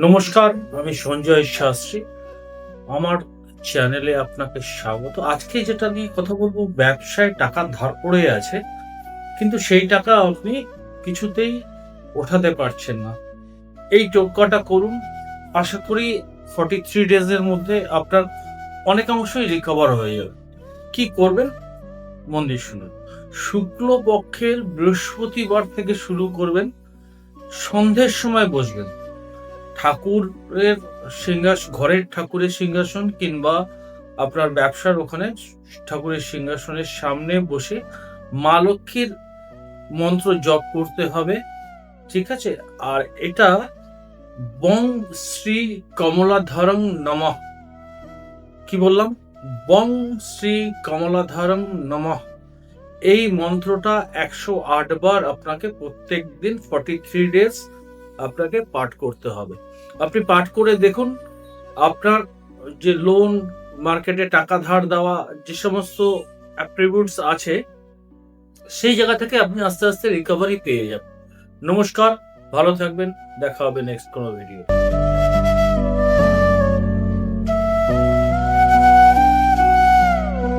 নমস্কার, আমি সঞ্জয় শাস্ত্রী। আমার চ্যানেলে আপনাকে স্বাগত। আজকে যেটা নিয়ে কথা বলবো, ব্যবসায় টাকা ধার পড়ে আছে, কিন্তু সেই টাকা আপনি কিছুতেই ওঠাতে পারছেন না। এই টোটকাটা করুন। আশা করি 43 ডেজ এর মধ্যে আপনার অনেকাংশই রিকভার হয়ে যাবে। কি করবেন? মন দিয়ে শুনুন। শুক্লপক্ষের বৃহস্পতিবার থেকে শুরু করবেন। সন্ধ্যের সময় বসবেন। ঠাকুরের ঘরের ঠাকুরের সিংহাসন কিংবা আপনার ব্যবসার ওখানে ঠাকুরের সিংহাসনের সামনে বসে মা লক্ষ্মীর মন্ত্র জপ করতে হবে। ঠিক আছে? আর এটা বং শ্রী কমলাধরং নমঃ। কি বললাম? বং শ্রী কমলাধরং নমঃ। এই মন্ত্রটা 108 বার আপনাকে প্রত্যেক দিন 43 ডেজ আপনাকে পাঠ করতে হবে। আপনি পাঠ করে দেখুন, আপনার যে লোন, মার্কেটে টাকা ধার দেওয়া, যে সমস্ত অ্যাট্রিবিউটস আছে, সেই জায়গা থেকে আপনি আস্তে আস্তে রিকভারি পেয়ে যাবেন। নমস্কার, ভালো থাকবেন। দেখা হবে নেক্সট কোনো ভিডিও।